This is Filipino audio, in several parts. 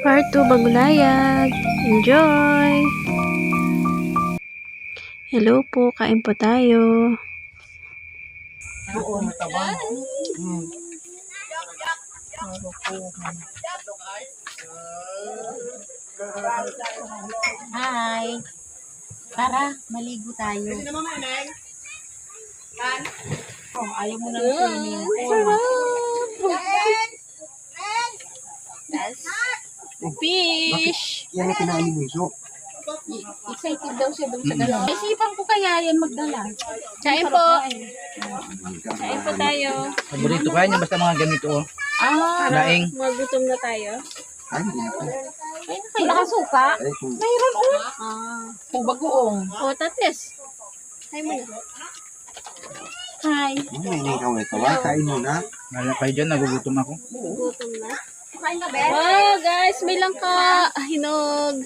Part 2 Bagulayag. Enjoy! Hello po, kain po tayo. Oo, matabang. Hi. Tara, maligo tayo. Oh, ayaw mo ng swimming pool. Fish! Yan ang kinain mo iso. Excited daw siya doon sa gano'n. Isipan ko kaya yan magdala. Kain po! Kain po tayo. Paborito kaya niya basta mga ganito oh. Laing. Magutom na tayo. Ay, hindi na po. Wala kang suka? Ay, kung Mayroon o bagoong. O, tatis. Hi mo na. Hi. may ikaw ito, kain mo na. Wala kayo dyan, nagugutom ako. Gutom na. Kain ka, Wow, guys, may langka. Hinog.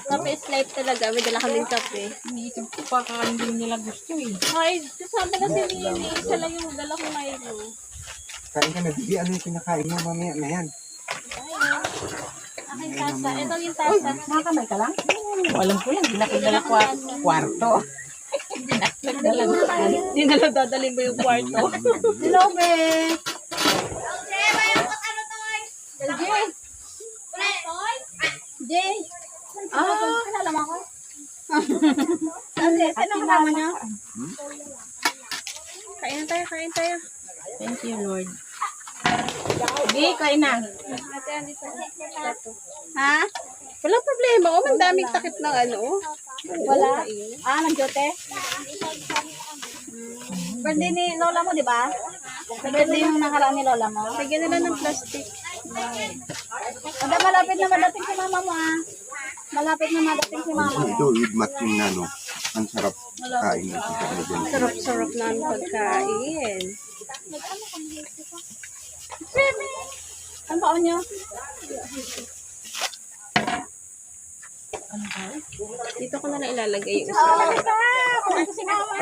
Kape is life talaga. May dala kaming kape. Iniisip ko pa hindi nila gusto eh. Ay, kasama na si Nini. Isa lang yung dala ko ngayon. Kain ka na, Bibi. Ano yung kinakain mo mamaya na yan? Aking tasa. Ito yung tasa. Nakakamay ka lang? Alam ko lang, hindi na kagala kwarto. Hindi na lang dadalhin mo yung kwarto. Hello, be. Jay. Kilala mo ako? Sino kasama niyo? Kain tayo, kain tayo. Thank you, Lord. Di, kain na. Ate, andito. Ha? Walang problema. O, ang daming takip ng ano. Wala. Nagjote? Birthday ni Lola mo, di ba? Birthday yung nakaraan ni Lola mo. Lagyan nila ng plastic. Malapit na madating si mama mo, Malapit na madating si mama mo. Ito, idmat yung nano. Ang sarap kain ito. Sarap-sarap na ang pagkain. Ano ba niyo? Dito ko na lang ilalagay yung isa.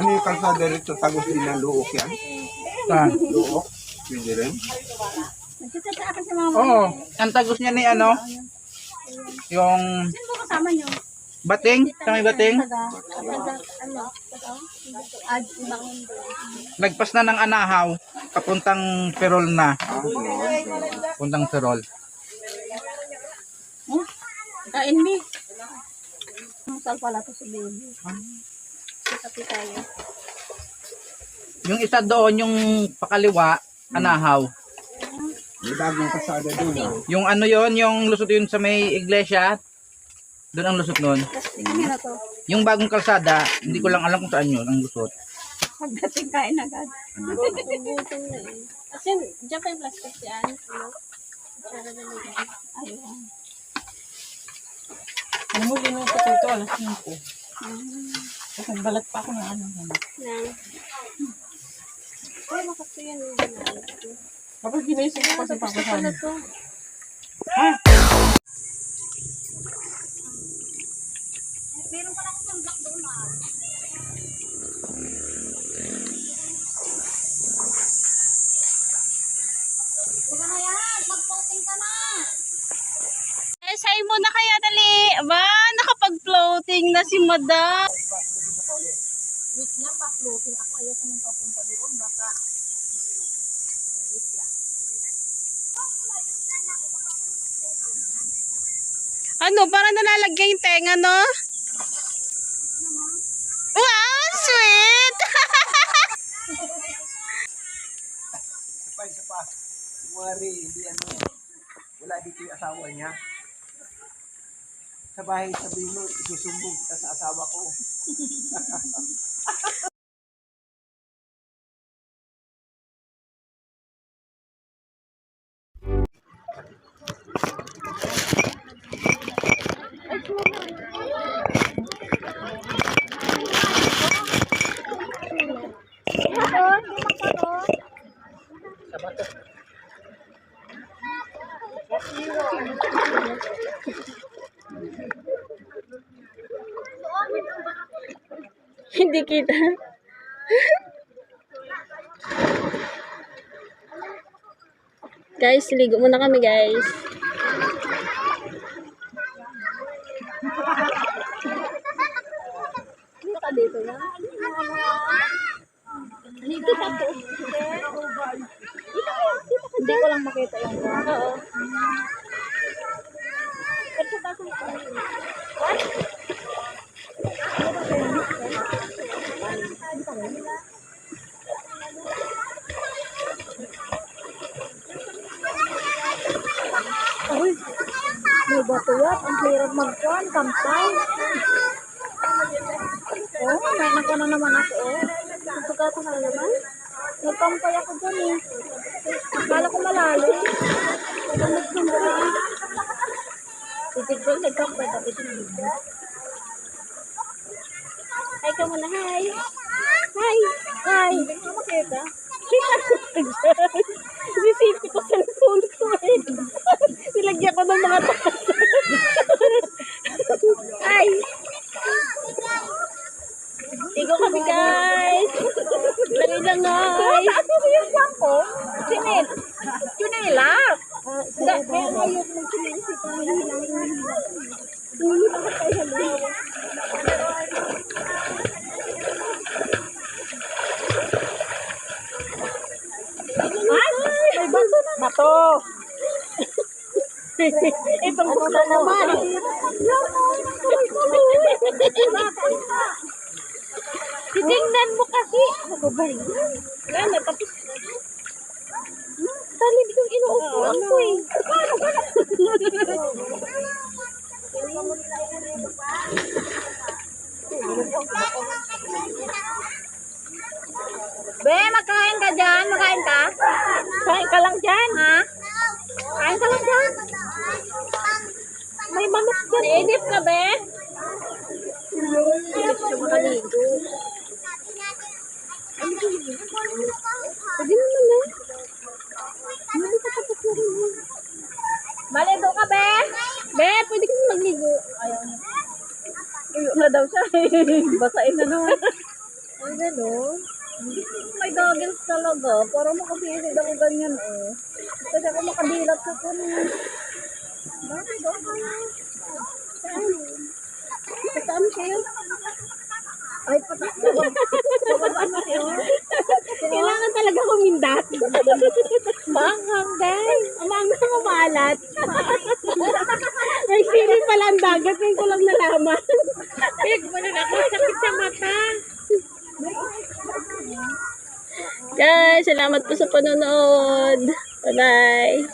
Ano yung kalsada rito? Tagos din ng luok yan? Luok? Pwede rin? Nagchat sa akin si mama. Oo, ang tagos niya ni ano, yung Sino ba kasama niyo? bating, sa may bating, nagpas na ng Anahaw, papuntang Perol na, puntang Perol. Kain mi. Masal pala to si baby. Kape tayo. Yung isa doon, yung pakaliwa, Anahaw. May bagong kalsada doon. Yung ano yon, yung lusot yun sa may iglesia, doon ang lusot nun. Kanina to. Yung bagong kalsada, hindi ko lang alam kung saan yun ang lusot. Pagdating kain agad. Gutom na eh. Kasi dyan pa yung plastic yan. Ano? Para na nila. Ayun. Alam mo, ginuto ko ito, alas 5. Tapos nagbalat pa ako ng ano. Nang. Ay, makapto yan yung ginagawa ko. Kapag ginisip ko kasi Gusto ko na to. Meron pa lang akong black doon Sige na yan, mag-floating ka na. Say mo na kaya dali. Aba, nakapag-floating na si Madam. Wait lang, pa-floating ako. Ayoko nang papunta doon. Baka, wait lang. Ano, parang nalalagay yung tenga, no? Wow, sweet! Isa pa. Kumari, hindi ano. Wala dito yung asawa niya. Sa bahay, sabihin mo, isusumbong kita sa asawa ko. Hindi kita. Guys, ligo muna kami guys. Dito ka dito na. Dito ka to. Hindi ko lang makita yung Oo. Uy, may bato yan. Ang hirap magkuhan, kampay. Oh, may nakano naman ako, oh. Sugatan na naman. Nagkampay ako dyan, eh. Akala ko malalim. Nagkampay. Titig ko, nagkampay. Tapi ito. Hi ka muna, hi. Hi! Hi! Hindi ko makita. Sisipit ko sa phone ko eh. Nilagyan ko ng mga takas. Hi! Ligo kami guys. Lagay lang guys. Ano yung ko? Sinil. Junela. Kaya ayok ng sinisip ang hilang. Hindi ako tayo halawa. Ay! May bato na. Bato! Itong gusto naman. Titingnan mo kasi. Ano ba yun? Ano, tapos Talib yung inuupuan ko eh. Be, magkain ka dyan? Magkain ka? kain ka lang dyan. Ha? Kain ka lang dyan? May manok dyan. Nainip ka be? Hindi siya makaligo. Pwede naman na. Hindi ka tapos na rin. Maligo ka be? Be, pwede ka magligo. Ayaw na. Tuyo na daw siya. Basain na naman. Ay, gano'n. May goggles talaga. Para makapisid ako ganyan eh. Kasi ako makadilat sa kunin. Bakit ako? Saan? Saan kayo? Ay, patak. Bababa na kayo. Kailangan talaga kumindat. Manghang, day. Manghang umalat. May sili pala ang dagat. Ngayon ko lang nalaman. Pig, wala na ako. Sakit sa mata. Guys, salamat po sa panonood. Bye-bye.